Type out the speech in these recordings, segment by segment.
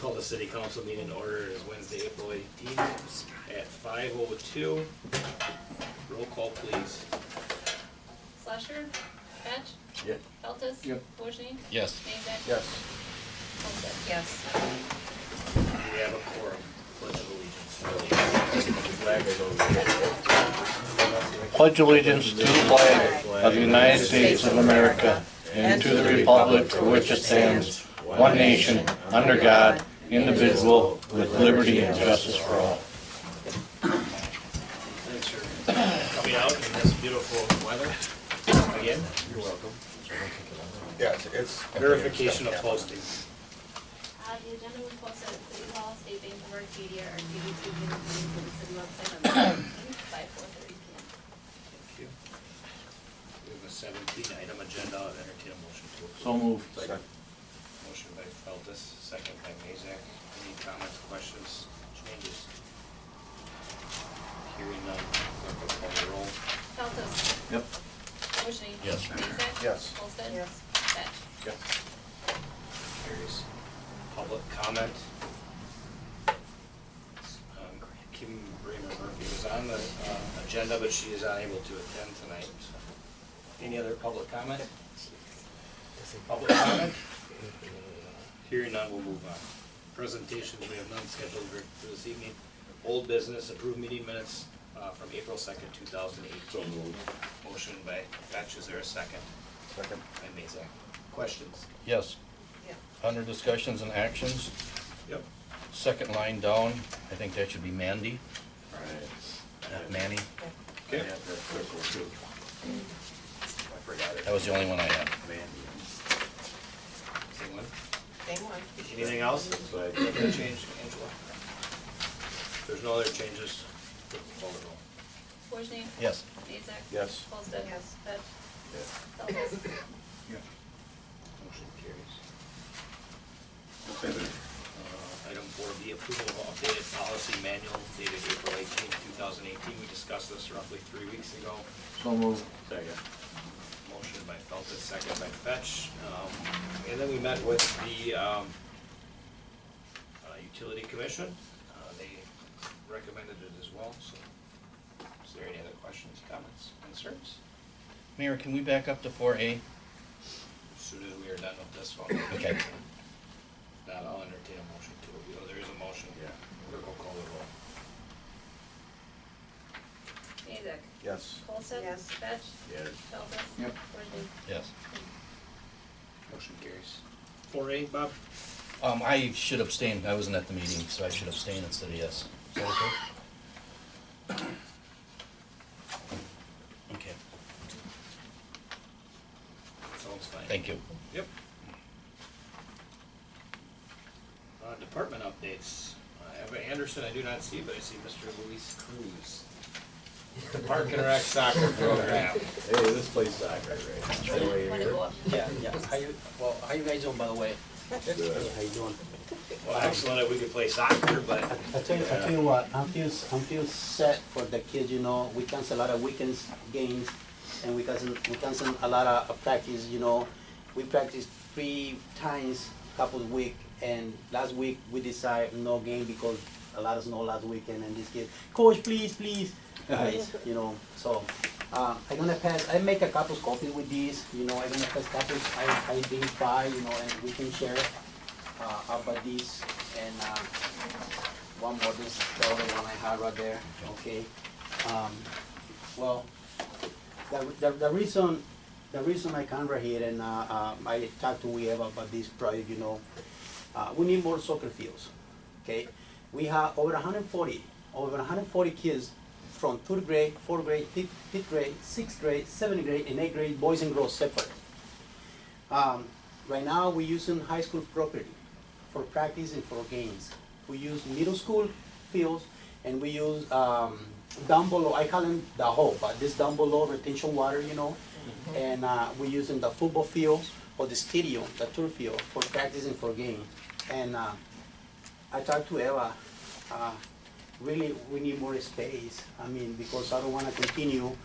Call the city council meeting to order. It is Wednesday, April 18th at 5:02. Roll call, please. Slusher? Fetch? Yep. Feltus? Yep. Wojni? Yes. Mazak? Yes. Olmstead? Yes. We have a quorum. Pledge of allegiance. Pledge allegiance to the flag of the United States of America and to the republic for which it stands, one nation, under God, indivisible, with liberty and justice for all. Thanks for coming out in this beautiful weather. Again, You're welcome. Yeah, it's verification of posting. The agenda was posted at City Hall, State Bank of Arcadia, Arcadia TV, and the city website on the 17th by 4:30 p.m. Thank you. We have a 17-item agenda. I'll entertain a motion to approve. So moved. Second. Motion by Feltus, second by Mazak. Any comments, questions, changes? Hearing none, clerk will call the roll. Feltus? Yep. Wojni? Yes. Mazak? Yes. Olmstead? Yes. Fetch? Yes. Carries. Public comment. Kim Bramer Murphy was on the agenda, but she is unable to attend tonight. Any other public comment? Public comment? Hearing none, we'll move on. Presentations, we have none scheduled for this evening. Old business, approved meeting minutes from April 2nd, 2018. So moved. Motion by Fetch, is there a second? Second. By Mazak. Questions? Yes. Under discussions and actions, Yep. second line down, I think that should be Mandy, Right. not Manny. Okay. I have that circle too. I forgot it. That was the only one I had. Mandy. Same one? Same one. Anything else? So I- Anything change, Angela? There's no other changes. Call the roll. Wojni? Yes. Mazak? Yes. Olmstead? Yes. Fetch? Yes. Feltus? Motion carries. Item 4B, approval of updated policy manual dated April 18th, 2018. We discussed this roughly 3 weeks ago. So moved. Second. Motion by Feltus, second by Fetch. And then we met with the Utility Commission. They recommended it as well, so is there any other questions, comments, concerns? Mayor, can we back up to 4A? As soon as we are done with this one. Okay. Now I'll entertain a motion to it. There is a motion. Yeah. Clerk will call the roll. Mazak? Yes. Olmstead? Yes. Fetch? Yes. Feltus? Yep. Wojni? Yes. Motion carries. 4A, Bob? I should abstain. I wasn't at the meeting, so I should abstain instead of yes. Is that okay? Okay, Sounds fine. thank you. Yep. Department updates. I have Anderson, I do not see, but I see Mr. Luis Cruz. The Park and Rec Soccer Program. Hey, this plays soccer, right? That way you're here? Yeah. How you guys doing, by the way? Good. How you doing? Well, excellent if we could play soccer, but I tell you what, I feel sad for the kids. You know, we cancel a lot of weekends games, and we cancel a lot of practice. You know, we practice 3 times couple of week, and last week we decided no game because a lot of snow last weekend, and this kid, coach, please, guys, you know. So I'm gonna pass. I make a couple copies with these. You know, I'm gonna pass copies. I did 5. You know, and we can share about this and one more. This is the other one I had right there. Okay. Well, the reason I come right here and I talked to Eva about this project. You know, we need more soccer fields. Okay, we have over 140 kids from 3rd grade, 4th grade, 5th grade, 6th grade, 7th grade, and 8th grade, boys and girls separate. Right now, we're using high school property for practice and for games. We use middle school fields, and we use down below, I call them the hole, but this down below retention water, you know, and we're using the football field or the stadium, the turf field, for practice and for game. And I talked to Eva, really we need more space. I mean, because I don't want to continue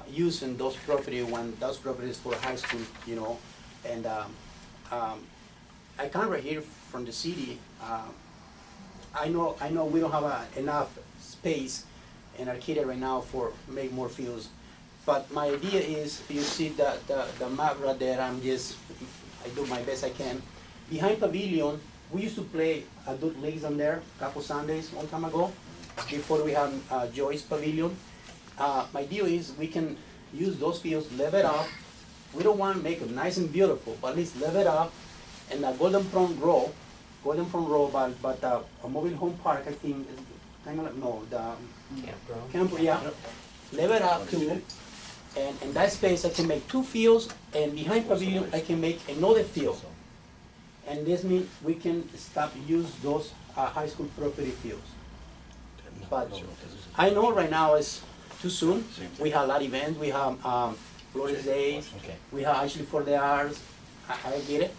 using those property when those properties for high school, you know, and I come right here from the city. I know we don't have enough space in Arcadia right now for make more fields. But my idea is, you see the map right there, I do my best I can. Behind Pavilion, we used to play adult leagues on there a couple Sundays, long time ago, before we had Joyce Pavilion. My deal is we can use those fields, level it up. We don't want to make it nice and beautiful, but at least level it up. And the Golden Front Row, but a mobile home park, I think, is kind of like, no, the campground, yeah. Level it up too. And in that space, I can make 2 fields, and behind Pavilion, I can make another field. And this means we can stop use those high school property fields. But I know right now it's too soon. We have a lot of events. We have Flores Days. We have actually for the arts. I get it.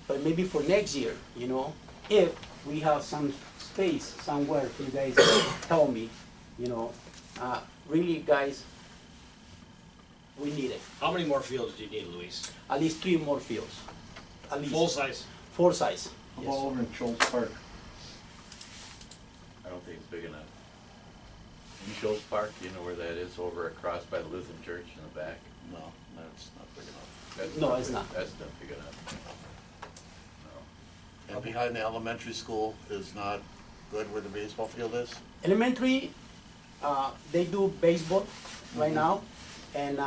But maybe for next year, you know, if we have some space somewhere for you guys to tell me, you know, really, guys, we need it. How many more fields do you need, Luis? At least 3 more fields. At least. Full size? 4 size. How Yes. about over in Schultz Park? I don't think it's big enough. In Schultz Park, you know where that is, over across by the Lutheran Church in the back? No, that's not big enough. That's No, not it's big- not. That's not big enough. No. And behind the elementary school is not good where the baseball field is? Elementary, they do baseball right now, and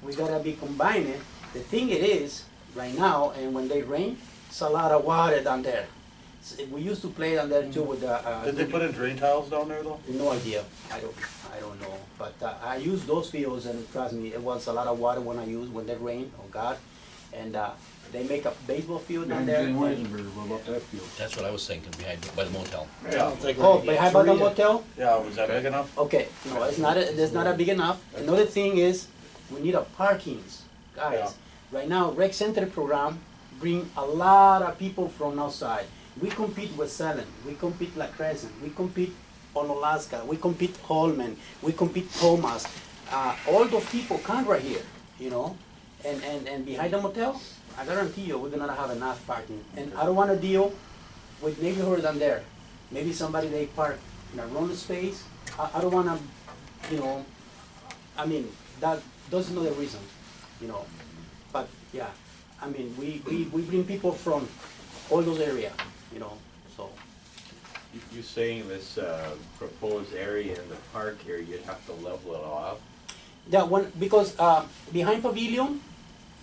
we gotta be combining. The thing it is, right now, and when they rain, it's a lot of water down there. We used to play down there too with the. Did they put in drain tiles down there though? No idea. I don't know. But I use those fields, and trust me, it was a lot of water when they rain. Oh God, and they make a baseball field down there. What about that field? That's what I was thinking, by the motel. Oh, behind by the motel. Yeah, was that big enough? Okay, no, it's not big enough. Another thing is, we need a parkings, guys. Yeah. Right now, rec center program bring a lot of people from outside. We compete with Salem, we compete La Crescent, we compete on Alaska, we compete Holman, we compete Thomas. All those people come right here, you know, and behind the motel, I guarantee you, we're gonna have enough parking. And I don't wanna deal with neighborhood down there. Maybe somebody they park in a wrong space. I don't wanna, you know, I mean, those are not the reason, you know. But yeah, I mean, we bring people from all those areas, you know, so. You're saying this proposed area in the park here, you'd have to level it off? Yeah, because behind Pavilion,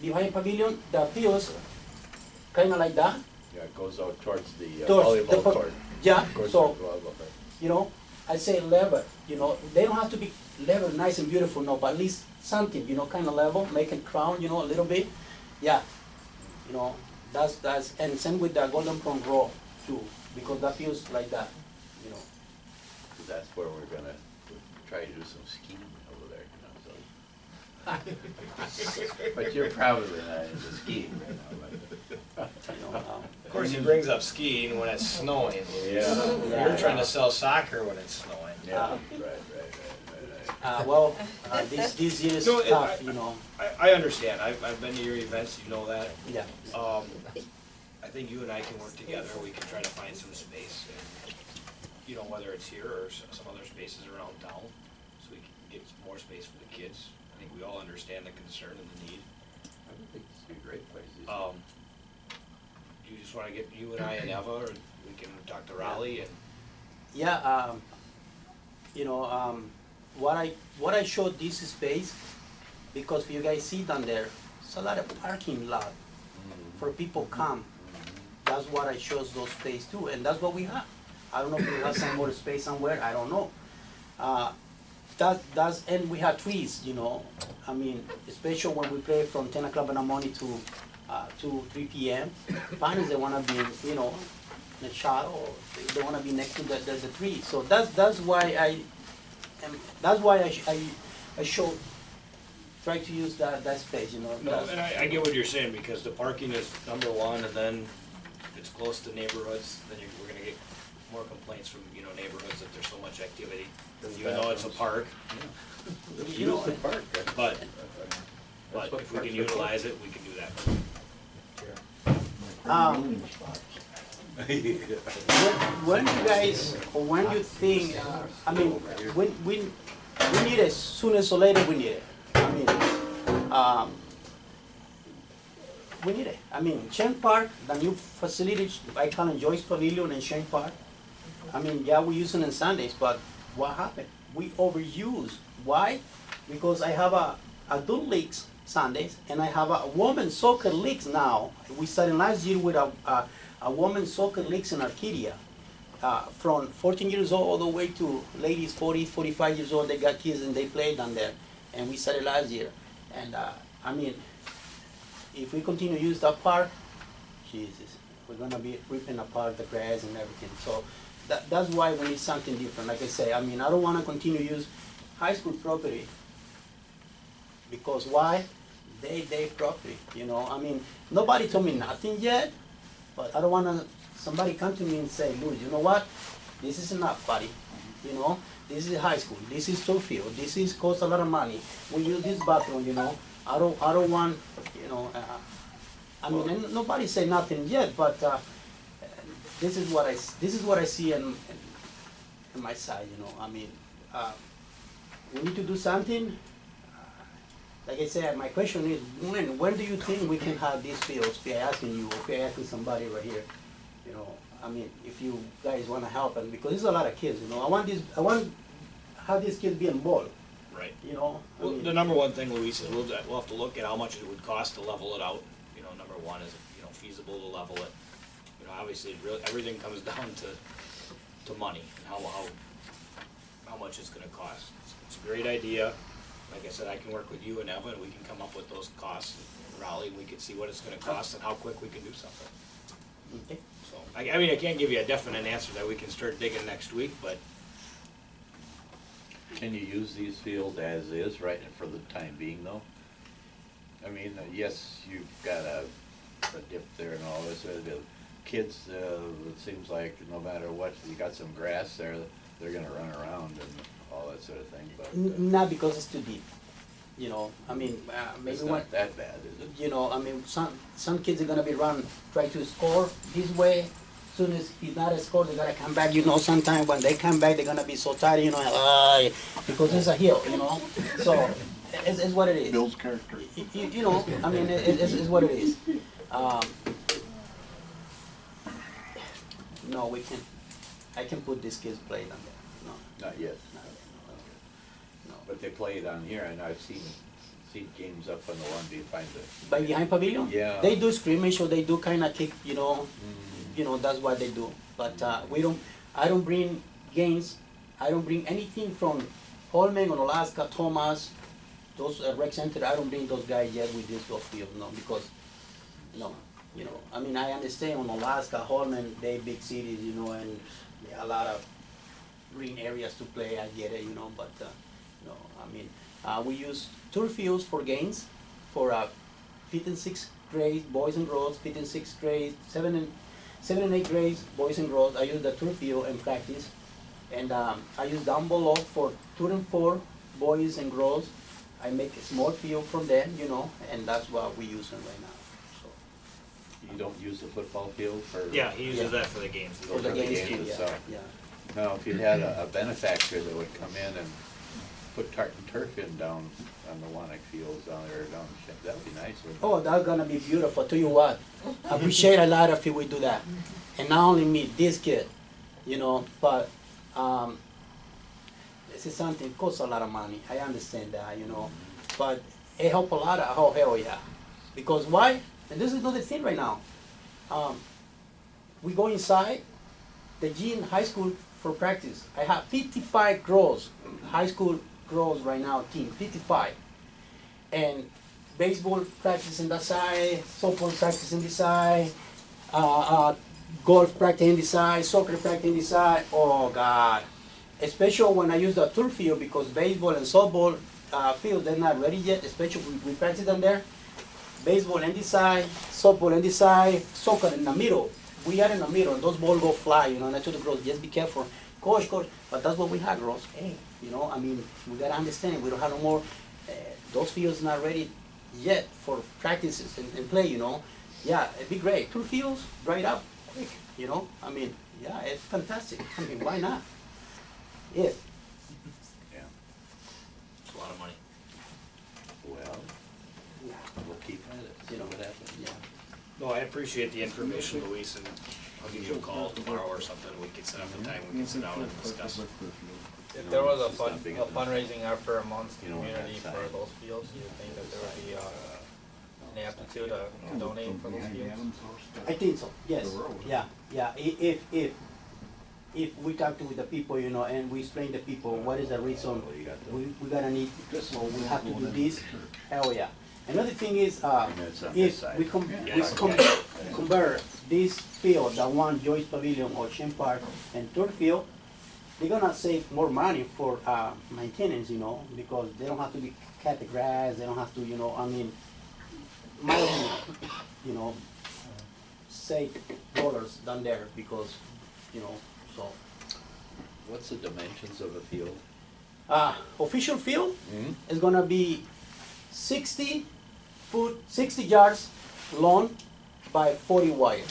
the fields kind of like that. Yeah, it goes out towards the Towards the volleyball court. Yeah, Goes so, towards the volleyball court. you know, I say level, you know, they don't have to be level, nice and beautiful, no, but at least something, you know, kind of level, make it crown, you know, a little bit. Yeah, you know, that's, and same with the Golden Front Row too, because that feels like that, you know. 'Cause that's where we're gonna try to do some skiing over there, you know, so. But you're probably not into skiing right now, but. You know, Of course, he brings up skiing when it's snowing. Yeah. You're trying to sell soccer when it's snowing. Yeah, right. well, this year is No, tough, you know, I understand, I've been to your events, you know that. yeah. I think you and I can work together, we can try to find some space, and, you know, whether it's here or some other spaces around town, so we can get more space for the kids. I think we all understand the concern and the need. I would think this would be a great place. Do you just wanna get you and I and Eva, or we can talk to Raleigh and? Yeah, you know, what I showed this space, because you guys see down there, it's a lot of parking lot for people come. That's what I chose those space too, and that's what we have. I don't know if we have some more space somewhere, I don't know. And we have trees, you know, I mean, especially when we play from 10 o'clock in the morning to 3 p.m. Parents, they wanna be, you know, in the shadow, or they wanna be next to the tree. So that's why I show, try to use that space, you know. No, and I get what you're saying, because the parking is number one, and then if it's close to neighborhoods, then we're gonna get more complaints from, you know, neighborhoods that there's so much activity, even though it's a park. You know, Use the park. but That's what if we parks can are for. utilize it, we can do that. Um, When you guys, or when you think, I mean, we need it sooner or later, we need it. I mean, we need it. I mean, Shank Park, the new facilities, I call it Joyce Pavilion and Shank Park. I mean, yeah, we use it on Sundays, but what happened? We overuse. Why? Because I have a adult leagues Sundays, and I have a women's soccer leagues now. We started last year with a women's soccer leagues in Arcadia. From 14 years old all the way to ladies 40, 45 years old, they got kids and they play down there. And we started last year. And I mean, if we continue to use that park, Jesus, we're gonna be ripping apart the grass and everything. So that's why we need something different. Like I say, I mean, I don't wanna continue to use high school property. Because why? They property, you know. I mean, nobody told me nothing yet, but I don't wanna, somebody come to me and say, Louis, you know what? This is enough, buddy. You know, this is high school, this is turf field, this is cost a lot of money. We use this bathroom, you know. I don't want, you know, I mean, and nobody say nothing yet, but this is what I see in my side, you know. I mean, we need to do something. Like I said, my question is, when do you think we can have these fields? Be asking you, or be asking somebody right here, you know. I mean, if you guys want to help, and because there's a lot of kids, you know. I want have these kids be involved. Right. You know. I Well, mean, the number one thing, Luis, is we'll have to look at how much it would cost to level it out. You know, number one, is it, you know, feasible to level it? You know, obviously, everything comes down to money and how much it's gonna cost. It's a great idea. Like I said, I can work with you and Evan, we can come up with those costs in Raleigh, we can see what it's gonna cost and how quick we can do something. okay. So, I mean, I can't give you a definite answer that we can start digging next week, but Can you use these fields as is right for the time being though? I mean, yes, you've got a dip there and all this, the kids, it seems like no matter what, you got some grass there, they're gonna run around and all that sort of thing, but. Not because it's too deep. You know, I mean, maybe It's when, not that bad, is it? you know, I mean, some kids are gonna be try to score this way. Soon as he's not a score, they're gonna come back. You know, sometime when they come back, they're gonna be so tired. You know, because it's a hill. You know, so it's what it is. Bill's character. You know, I mean, it's what it is. No, I can put these kids play down there. No, Not yet. no. But they play it on here, and I've seen games up on the one behind the. But behind pavilion, Yeah. they do scrimmage, or they do kind of kick. You know, Mm. you know that's what they do. But I don't bring games. I don't bring anything from Holman or Alaska, Thomas, those rec center. I don't bring those guys yet with this golf field, no, because no, you know. I mean, I understand on Alaska, Holman, they big cities, you know, and a lot of green areas to play. I get it, you know, but no, I mean, we use turf fields for games, for 5th and 6th grade boys and girls, 5th and 6th grade, 7 and 8 grades boys and girls. I use the turf field in practice, and I use down below for 2 and 4 boys and girls. I make a small field from them, you know, and that's what we're using right now. So You don't use the football field for? yeah, he uses Yeah. that for the games. for the the games games too, yeah, itself. yeah. Now, if you had a benefactor that would come in and put tartan turf in down on the Wannock fields down there, that'd be nice, wouldn't it? Oh, that's gonna be beautiful. Tell you what, I appreciate a lot if we do that. And not only me, this kid, you know, but this is something that costs a lot of money. I understand that, you know, but it help a lot. Oh, hell yeah. Because why? And this is another thing right now. We go inside the gym high school for practice. I have 55 girls, high school girls right now, team, 55. And baseball practice in that side, softball practice in this side, golf practice in this side, soccer practice in this side. Oh God! Especially when I use the turf field, because baseball and softball field, they're not ready yet. Especially we practice them there. Baseball in this side, softball in this side, soccer in the middle. We are in the middle, and those balls go fly. You know, and I told the girls, just be careful, coach. But that's what we have, girls. Hey, you know, I mean, we gotta understand. We don't have no more. Those fields not ready yet for practices and play, you know. Yeah, it'd be great. 2 fields, dry it up, quick. you know, I mean, yeah, it's fantastic. I mean, why not? If, Yeah, It's a lot of money. well, yeah, we'll keep at it, see You know, what happens. yeah. No, I appreciate the information, Luis, and I'll give you a call tomorrow or something, we can set up a time, we can sit down and discuss. If there was a It's not big enough. fundraising effort amongst the You know, on that community for side. those fields, do you think that there would be an aptitude to donate for those fields? I think so, yes, yeah, yeah. If we talk to the people, you know, and we explain to people what is the reason we gotta need, so we have to do this, hell yeah. Another thing is, it's on this if side. we convert this field, the one Joyce Pavilion or Shen Park and Turf Field, they're gonna save more money for maintenance, you know, because they don't have to be cut the grass, they don't have to, you know, I mean, my opinion, you know, save dollars down there because, you know, so. What's the dimensions of a field? Official field Mhm. is gonna be 60 yards long by 40 wide.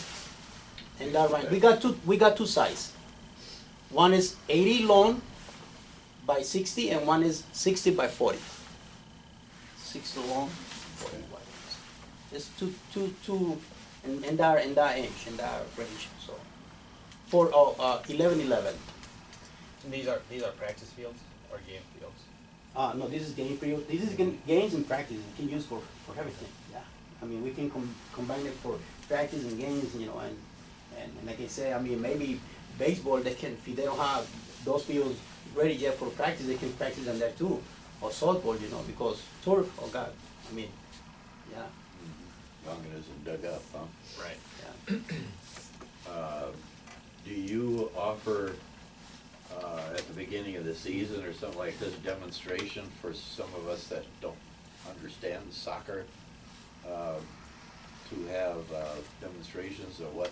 And that right, we got two sizes. One is 80 long by 60 and one is 60 by 40. 60 long, 40 wide. It's two in that inch, in that range, so. For 11-11. And these are practice fields or game fields? No, this is game field. This is games and practice. You can use for everything. Yeah, I mean we can combine it for practice and games, you know, and like I say, I mean maybe baseball they can, if they don't have those fields ready yet for practice, they can practice on there too, or softball, you know, because turf. Oh God, I mean, yeah, Long as it isn't dug up, huh? Right. yeah. Do you offer, at the beginning of the season or something like this, demonstration for some of us that don't understand soccer, to have demonstrations of what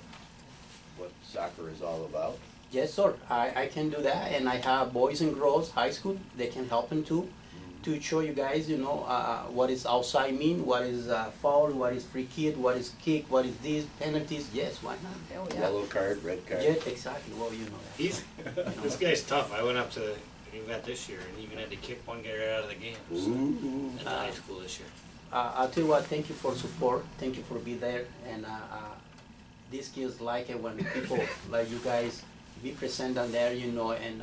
soccer is all about? Yes, sir. I can do that, and I have boys and girls high school. They can help me too, to show you guys, you know, what is outside mean, what is foul, what is free kick, what is kick, what is this, penalties. Yes, why not? Hell yeah. Yellow card, red card? Yeah, exactly. Well, you know that. He's, this guy's tough, I went up to an event this year and even had to kick one guy right out of the game, so, Ooh. in high school this year. I'll tell you what. Thank you for support. Thank you for being there, and these kids like it when people like you guys be present on there, you know, and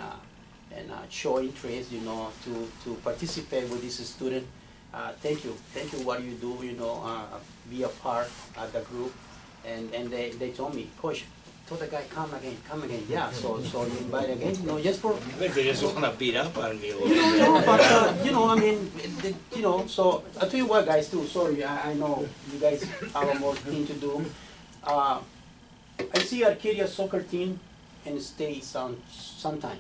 show interest, you know, to participate with this student. Thank you what you do, you know, be a part of the group, and they told me, Coach, tell the guy come again, yeah, so you invite again, you know, just for, I think they just wanna beat up on me a little no, bit. no, but, you know, I mean, you know, so, I'll tell you what, guys, too, sorry, I know you guys have more thing to do. I see Arcadia soccer team in state sometime.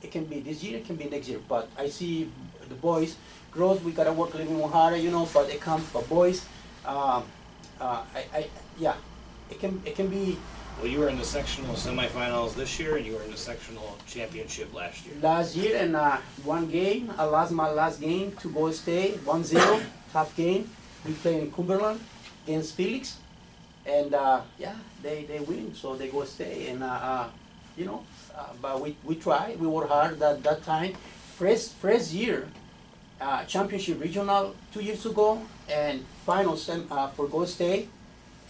It can be this year, it can be next year, but I see the boys, girls, we gotta work a little more harder, you know, but it comes, but boys, yeah, it can be. Well, you were in the sectional semifinals this year and you were in the sectional championship last year. Last year, and one game, I lost my last game to Boy State, 1-0, tough game. We played in Cumberland against Felix, and yeah, they win, so they go stay, and you know, but we try, we work hard that time. First year, championship regional 2 years ago, and finals for Go State,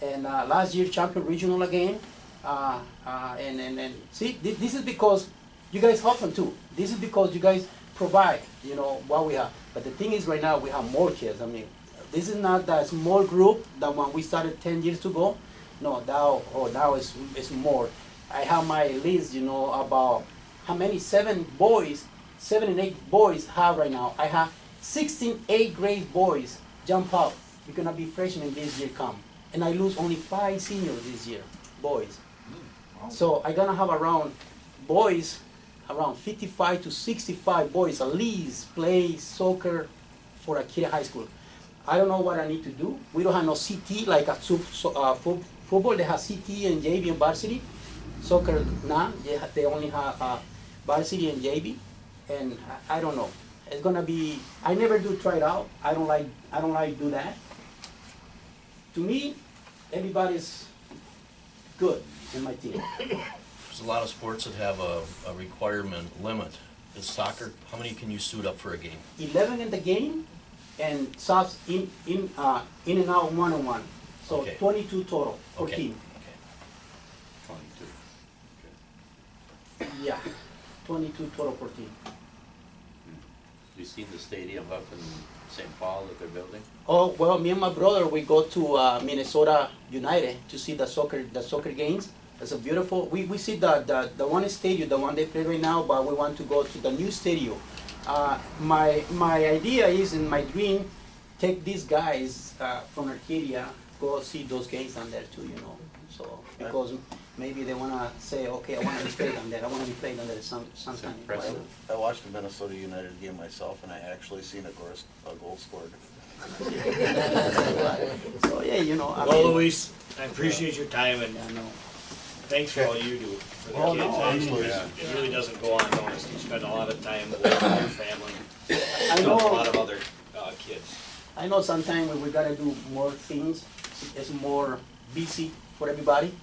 and last year champion regional again. And see, this is because you guys help them too. This is because you guys provide, you know, what we have. But the thing is, right now we have more kids. I mean, this is not that small group that when we started 10 years ago. No, now it's more. I have my list, you know, about how many 7 and 8 boys have right now. I have 16 8th grade boys jump out. You're gonna be freshmen this year come, and I lose only 5 seniors this year, boys. So I'm gonna have around boys, around 55 to 65 boys at least play soccer for Arcadia High School. I don't know what I need to do. We don't have no CT like at football. They have CT and JV and varsity. Soccer, nah, they only have varsity and JV, and I don't know. It's gonna be. I never do try it out. I don't like do that. To me, everybody's good in my team. There's a lot of sports that have a requirement limit. Is soccer, how many can you suit up for a game? 11 in the game, and subs in and out one-on-one. So Okay. 22 total per Okay. team. Okay. 22. Yeah, 22 total per team. You seen the stadium up in St. Paul that they're building? Oh, well, me and my brother, we go to Minnesota United to see the soccer games. It's a beautiful, we see the one stadium, the one they play right now, but we want to go to the new stadium. My idea is, in my dream, take these guys from Arcadia, go see those games down there too, you know. So, because maybe they wanna say, okay, I wanna be played on there, I wanna be played on there sometime. impressive. I watched the Minnesota United game myself, and I actually seen a goal scored. So, yeah, you know, I Well, mean, Luis, I appreciate your time and I know. thanks for all you do for the Oh, kids. no, I mean- It really doesn't go unnoticed. You spend a lot of time with your family, I a know. lot of other kids. I know sometimes when we gotta do more things, it's more busy for everybody.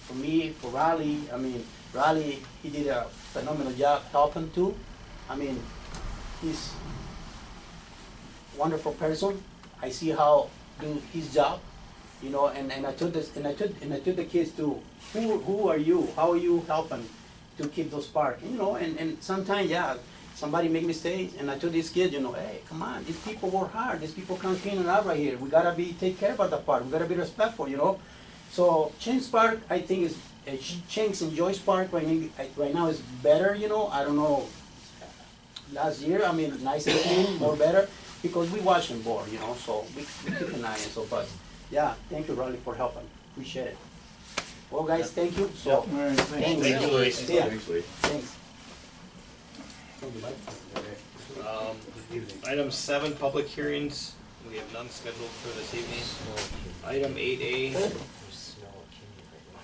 For me, for Riley, I mean, Riley, he did a phenomenal job helping too. I mean, he's wonderful person. I see how do his job, you know, and I told this, and I told the kids too, who are you? How are you helping to keep those parks? You know, and sometimes, yeah, somebody make mistakes, and I told these kids, you know, hey, come on, these people work hard, these people come clean it up right here. We gotta take care about the park, we gotta be respectful, you know. So James Park, I think is, James and Joyce Park right now is better, you know. I don't know, last year, I mean, nice and clean, more better, because we watch them more, you know, so we keep an eye on it, so, but, yeah, thank you, Riley, for helping, appreciate it. Well, guys, thank you, so, thanks. Thank you, Luis. Yeah, Thanks, Lee. thanks. Item 7, public hearings. We have none scheduled for this evening. Item 8A,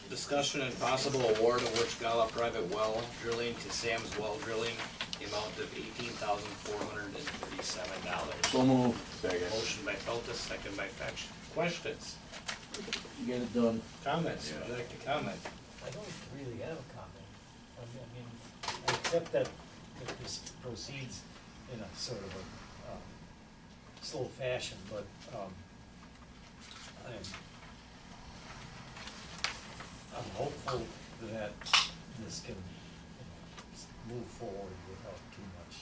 discussion and possible award of Wichita private well drilling to Sam's Well Drilling, the amount of $18,437. So move. Second. Motion by Feltus, second by Fetch. Questions? Get it done. Comments? Would you like to comment? I don't really have a comment. I mean, I accept that this proceeds in a sort of a slow fashion, but I'm hopeful that this can, move forward without too much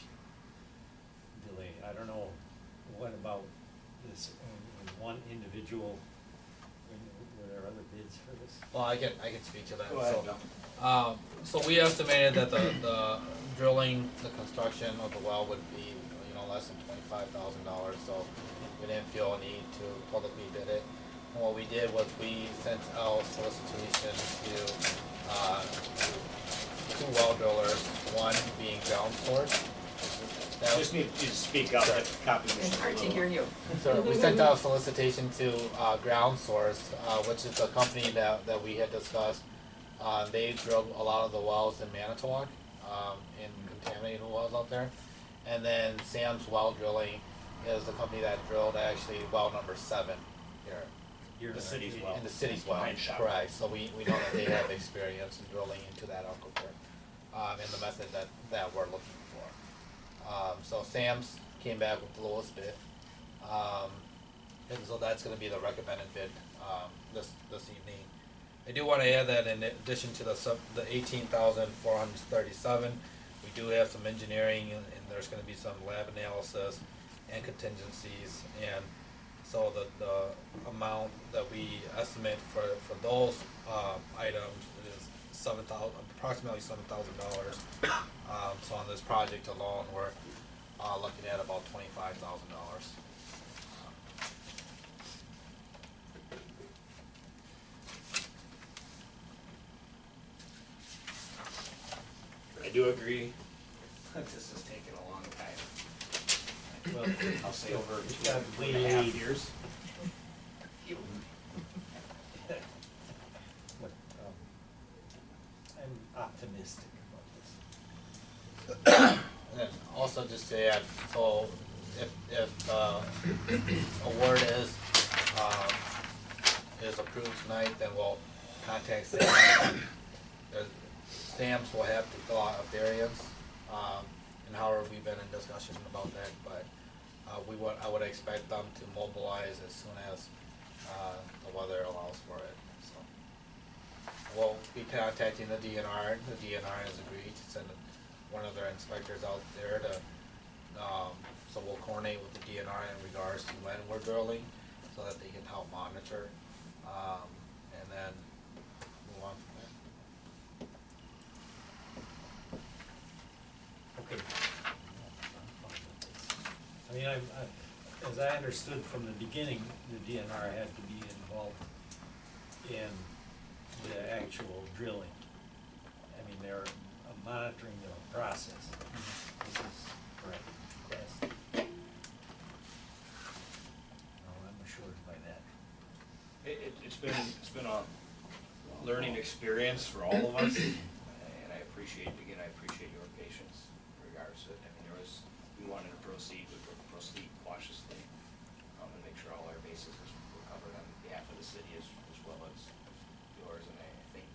delay. I don't know, what about this, one individual, were there other bids for this? Well, I can speak to that. Go ahead, So, Bill. so we estimated that the drilling, the construction of the well would be, less than $25,000, so we didn't feel a need to publicly bid it. And what we did was we sent out solicitation to two well drillers, one being Ground Source. That was- Just need you to speak up, Sorry. the copy machine. Hard to hear you. So we sent out a solicitation to Ground Source, which is the company that we had discussed. They drilled a lot of the wells in Manitowoc, and contaminated wells out there. And then Sam's Well Drilling is the company that drilled actually well number 7 here. The city's well. In the city's well, Pine Shop. correct. So we know that they have experience in drilling into that aquifer, and the method that we're looking for. So Sam's came back with the lowest bid, and so that's gonna be the recommended bid, this evening. I do wanna add that in addition to the 18,437, we do have some engineering, and there's gonna be some lab analysis and contingencies, and so the amount that we estimate for those items is approximately $7,000. So on this project alone, we're looking at about $25,000. I do agree that this has taken a long time. Well, I'll say over It's 2.5 years. But, I'm optimistic about this. And also just to add, so if award is approved tonight, then we'll contact Sam. Sam's will have to fill out a variance, and however, we've been in discussion about that, but, I would expect them to mobilize as soon as, the weather allows for it, so. We'll be contacting the DNR, the DNR has agreed to send one of their inspectors out there to, so we'll coordinate with the DNR in regards to when we're drilling, so that they can help monitor, and then move on from there. Okay. I mean, as I understood from the beginning, the DNR had to be involved in the actual drilling. I mean, they're monitoring the process. This is correct. Yes. No, I'm assured by that. It's been a learning experience for all of us, and I appreciate your patience in regards to it. I mean, we wanted to proceed cautiously, and make sure all our bases were covered on behalf of the city as well as yours, and I think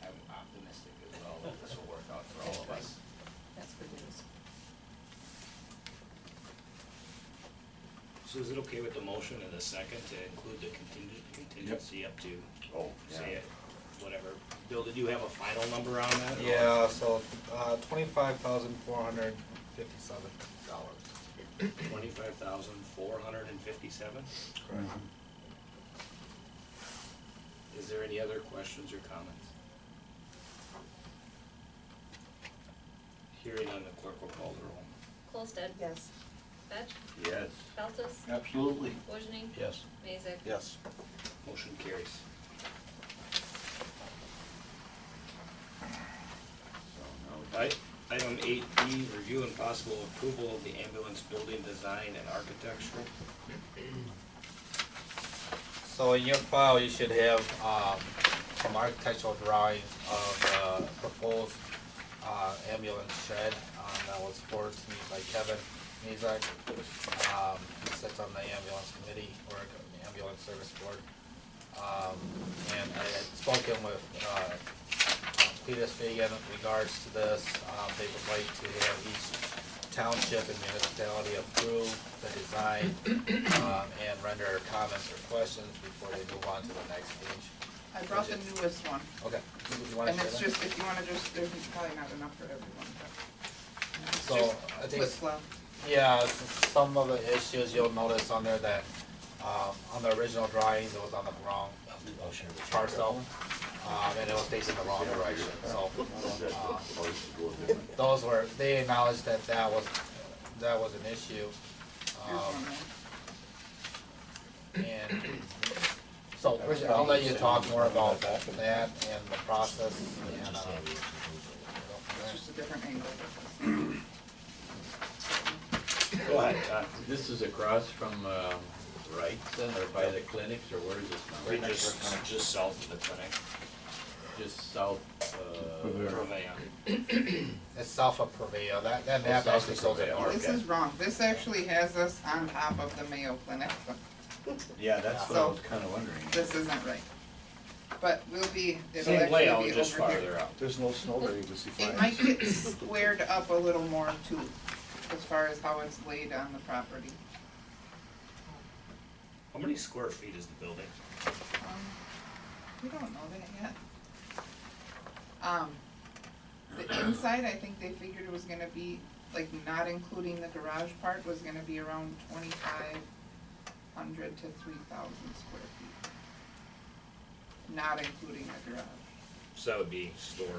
I'm optimistic as well that this will work out for all of us. That's good news. So is it okay with the motion and the second to include the contingency up to, say it, whatever? Bill, did you have a final number on that? or- Yeah, so, $25,457. $25,457? Is there any other questions or comments? Hearing none, the clerk will call the roll. Holsted. Yes. Batch. Yes. Feltes. Absolutely. Wojni. Yes. Mazik. Yes. Motion carries. So now Item 8B, review and possible approval of the ambulance building design and architecture. So in your file, you should have, some architectural drawings of the proposed, ambulance shed, that was forwarded to me by Kevin Mezak. He sits on the ambulance committee, or the ambulance service board. And I had spoken with, Peter Fagan in regards to this. They would like to have each township and municipality approve the design, and render comments or questions before they move on to the next stage. I brought the newest one, Okay. You wanna and share it's that? just, if you wanna just, there's probably not enough for everyone, but. It's So, just I think it's- flip-flop. Yeah, some of the issues you'll notice on there that, on the original drawings, it was on the wrong I'll share the parcel, and it was facing the wrong direction, so, that place to go different. those were, they acknowledged that that was an issue. Here's one more. And, so, Richard, I'll let you talk more about that and the process, and, It's just a different angle. Go ahead, Todd. This is across from, Wright Center, or by the clinics, or where is this now? Right just south of the clinic. Just south, Purveyor. it's south of Purveyor, that map south actually of shows it Purveyor. north. This is wrong, this actually has us on top of the Mayo Clinic, so yeah, that's what I was kinda wondering. this isn't right. But we'll be, it'll Same actually layout, be just over here. farther out. There's no snow there, you can see It flags. might get squared up a little more too, as far as how it's laid on the property. How many square feet is the building? We don't know that yet. The inside, I think they figured it was gonna be, like, not including the garage part, was gonna be around 2,500 to 3,000 square feet. Not including the garage, So that would be storage.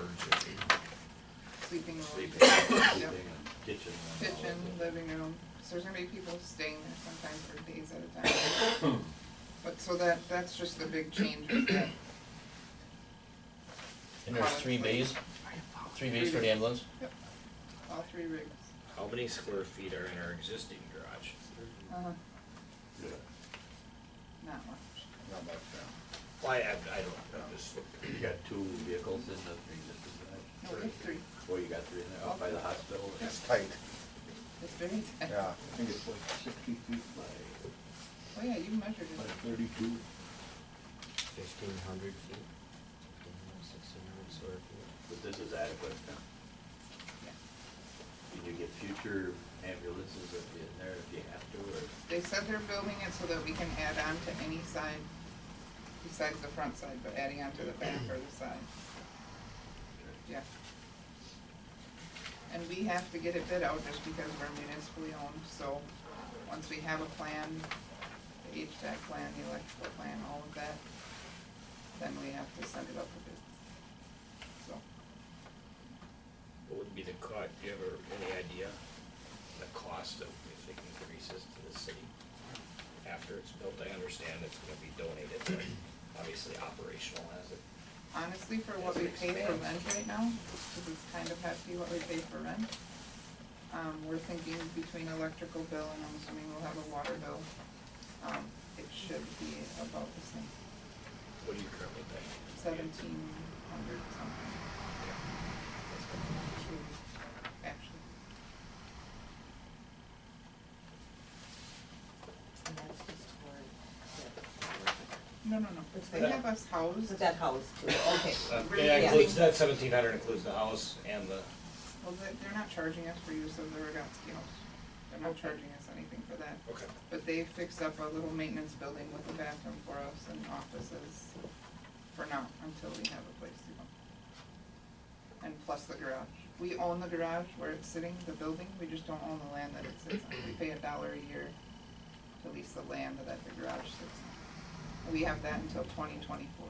sleeping room. Sleeping, Yep. sleeping and kitchen and all Kitchen, that. living room, so there's gonna be people staying there sometimes for days at a time. But, so that's just the big change with that. And there's three bays for the ambulance? Yep, all three rigs. How many square feet are in our existing garage? Uh-huh, Yeah. not much. Not much, Well, I don't, I'm just, You got two vehicles in the existing No, garage? there's three. Oh, you got three in there, out by the hospital? It's tight, It's very tight. yeah. I think it's like 60 feet by Oh, yeah, you measured by it. 32. 1,500 feet, 1,600 square feet. But this is adequate. Can you get future ambulances in there if you have to, or? They said they're building it so that we can add on to any side besides the front side, but adding on to the back or the side. Yeah. And we have to get it bid out just because we're municipally owned, so once we have a plan, the HVAC plan, the electrical plan, all of that, then we have to send it up for bid. So, What would be the cost, do you have any idea, the cost of if it increases to the city after it's built? I understand it's gonna be donated, but obviously operational as it. honestly, for what we pay for rent right now, because it's kind of hefty what we pay for rent, we're thinking between electrical bill and I'm assuming we'll have a water bill, it should be about the same, What do you currently pay? 1,700 something, actually. And that's just for No, they have us housed. that house too, okay. Yeah, includes, that 1,700 includes the house and the, Well, they're not charging us for use of the Rogatski house. They're not charging us anything for that. okay. But they fixed up a little maintenance building with a bathroom for us and offices for now, until we have a place to go. And plus the garage. We own the garage where it's sitting, the building, we just don't own the land that it sits on. We pay $1 a year to lease the land that the garage sits on. We have that until 2024.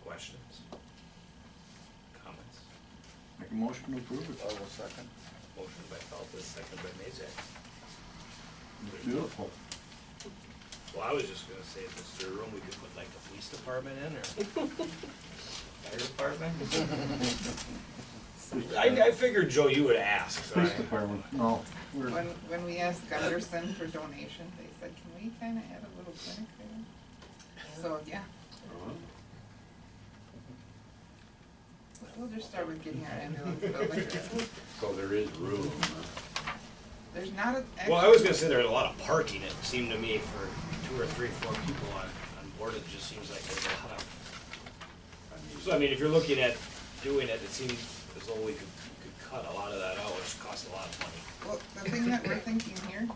Questions? Comments? Make a motion to approve it. I will second. Motion by Feltes, second by Mazak. It's beautiful. Well, I was just gonna say, if it's your room, we could put like the police department in, or fire department. I figured, Joe, you would ask, so Police department, no, we're, When we asked Gunderson for donation, they said, can we kinda add a little clinic there? So, yeah. We'll just start with getting our ambulance building. So there is room. There's not a. Well, I was gonna say there's a lot of parking, it seemed to me, for 2 or 3, 4 people on board, it just seems like there's a lot of. So, I mean, if you're looking at doing it, it seems as though we could cut a lot of that out, which costs a lot of money. Well, the thing that we're thinking here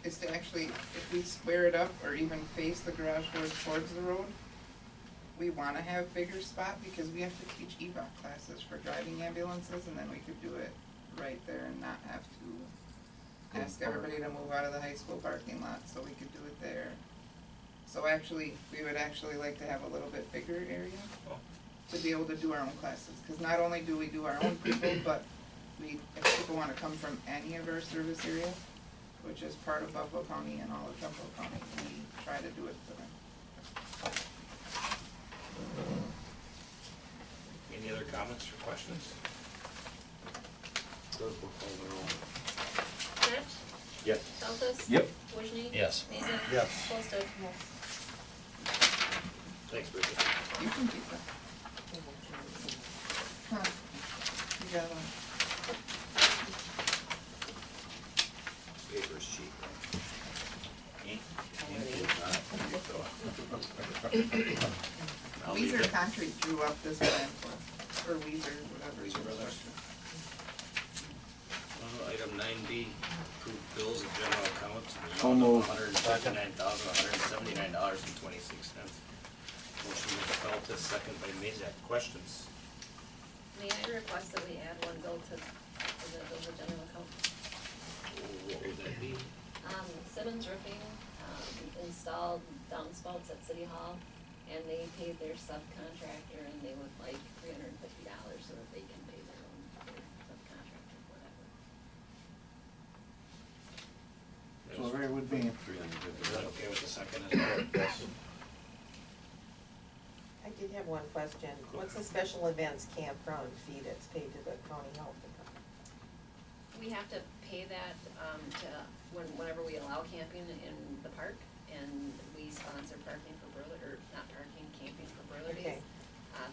is to actually, if we square it up or even face the garage doors towards the road, we wanna have bigger spot because we have to teach EVOC classes for driving ambulances, and then we could do it right there and not have to ask everybody to move out of the high school parking lot, so we could do it there. So actually, we would actually like to have a little bit bigger area to be able to do our own classes, cause not only do we do our own people, but if people wanna come from any of our service area, which is part of Buffalo County and all of Buffalo County, we try to do it for them. Any other comments or questions? Nash? Yes. Feltes? Yep. Wojni? Yes. Mazak? Yes. Olsted? Thanks, Bridget. You can keep that. Huh, you got one. Paper's cheap, right? I'll leave Weezer it. Concrete drew up this plan for us, or Weezer, whatever. Weezer Brothers. Item 9B, approved bills of general account. So moved. $159,179.26. Motion by Feltes, second by Mazak. Questions? May I request that we add one bill to the bills of general account? What would that be? Simmons Roofing, installed downspouts at City Hall, and they paid their subcontractor, and they would like $350 so that they can pay their own subcontractor, whatever. so there would be. Is that okay with the second as well? Yes. I did have one question. What's the special events campground fee that's paid to the county health department? We have to pay that, whenever we allow camping in the park, and we sponsor parking for not parking, camping for Burler Okay. Days,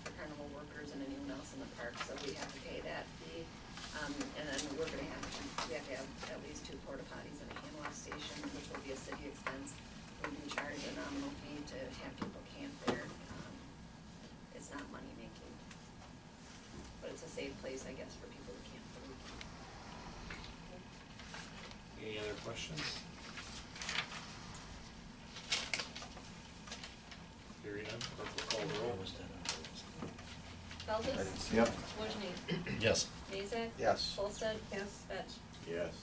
for carnival workers and anyone else in the park, so we have to pay that fee. And then we have to have at least 2 porta potties and a hand wash station, which will be a city expense. We do charge a nominal fee to have people camp there. It's not money making, but it's a safe place, I guess, for people to camp for the weekend. Any other questions? Hearing none, clerk will call the roll. Feltes? Yep. Wojni? Yes. Mazak? Yes. Olsted? Yes. Fetch? Yes.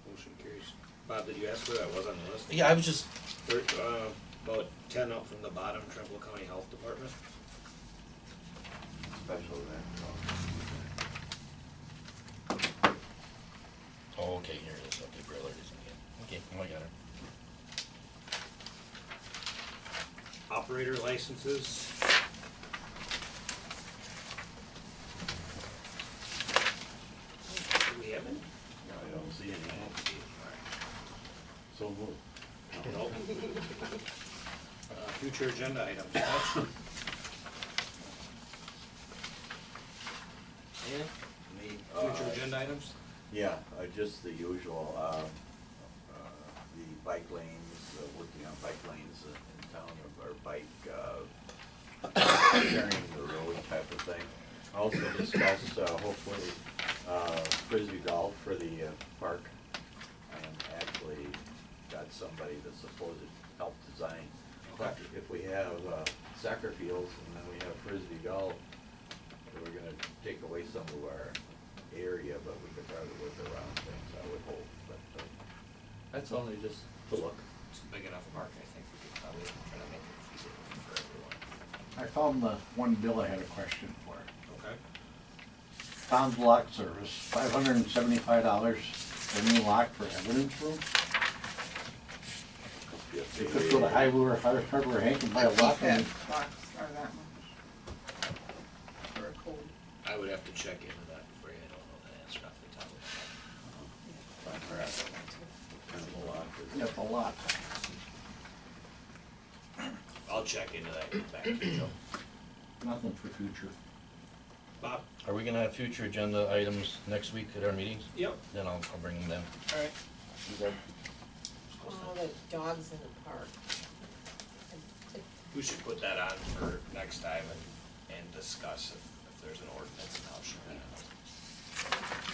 Motion carries. Bob, did you ask where that was on the list? Yeah, I was just, There, about 10 up from the bottom, Trumbull County Health Department. Special event. oh, okay, here it is, okay, Braille it is again. Okay, oh, I got it. Operator licenses. Do we have any? I don't see any. Alright. So moved. Nope. Future agenda items. Fetch? Any future agenda items? Yeah, just the usual, the bike lanes, working on bike lanes in town, or bike, sharing the road type of thing. Also discuss, hopefully, frisbee golf for the park, and actually got somebody that's supposed to help design. Okay. If we have soccer fields and then we have frisbee golf, we're gonna take away some of our area, but we could probably work around things, I would hope, but that's only just to look. It's a big enough park, I think we could probably try to make it feasible for everyone. I found the one bill I had a question for. Okay. Tom's Lock Service, $575 for new lock for evidence room. You could go to Hardware Hank and buy I a lock think that and box are that much. For a code. I would have to check into that before you, I don't know the answer off the top of my head. get the lot. I'll check into that, and get back to you, Joe. Nothing for future. Bob? Are we gonna have future agenda items next week at our meetings? Yep. Then I'll bring them then. Alright. Oh, the dogs in the park. We should put that on for next time and discuss if there's an ordinance and how sure.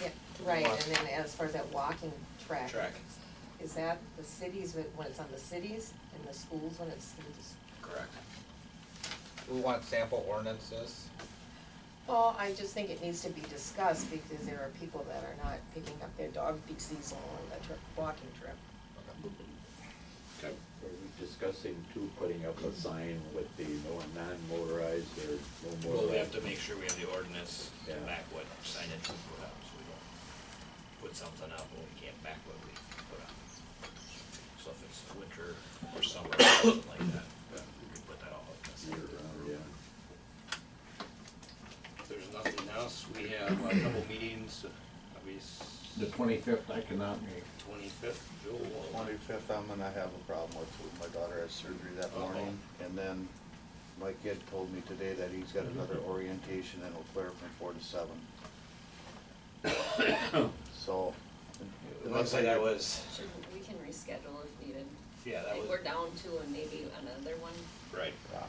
Yeah, right, and then as far as that walking track. Track. Is that the cities, when it's on the cities, and the schools when it's through the Correct. We want sample ordinances. Well, I just think it needs to be discussed because there are people that are not picking up their dog feces on the trip, walking trip. Okay. Are we discussing too, putting up a sign with the no non-motorized or no motorized? Well, we have to make sure we have the ordinance to Yeah. back what signage we put up, so we don't put something up when we can't back what we put up. So if it's winter or summer or something like that, we can put that all up. Yeah. If there's nothing else, we have a couple meetings, The 25th I cannot make. 25th, Joel. 25th, I'm gonna have a problem with, my daughter has surgery that morning, and then my kid told me today that he's got another orientation in Eau Claire from 4 to 7. So. It looks like that was, We can reschedule if needed. yeah, that If was, we're down to and maybe another one. right. Yeah,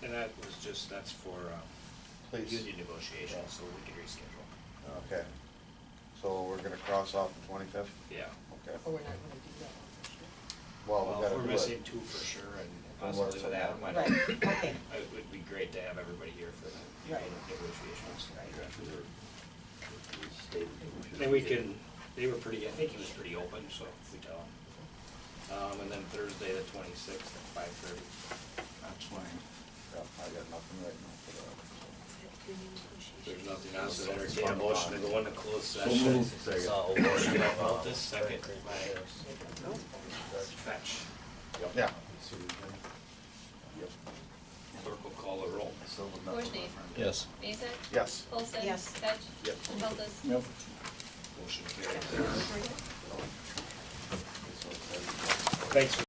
And that was just, that's for please. union negotiations, so we can reschedule. Okay, so we're gonna cross off the 25th? Yeah. Okay, Or we're not gonna do that one for sure. well, Well, we gotta if do we're it. missing 2 for sure, and Then possibly what's with that? Adam, I Right, don't, okay, it would be great to have everybody here for the Right. negotiations. Stated And we can, they were pretty, I think he was pretty open, so if we tell him. And then Thursday, the 26th at 5:30. That's fine. Yeah, I got nothing right now for that, so. If there's nothing else, I'd entertain a motion to go into closed So session. moved. Motion by Feltus, second by Fetch. Yeah. Clerk will call the roll. Wojni? Yes. Mazak? Yes. Olsted? Yes. Fetch? Yep. Feltes? Yep. Motion carries. Thanks for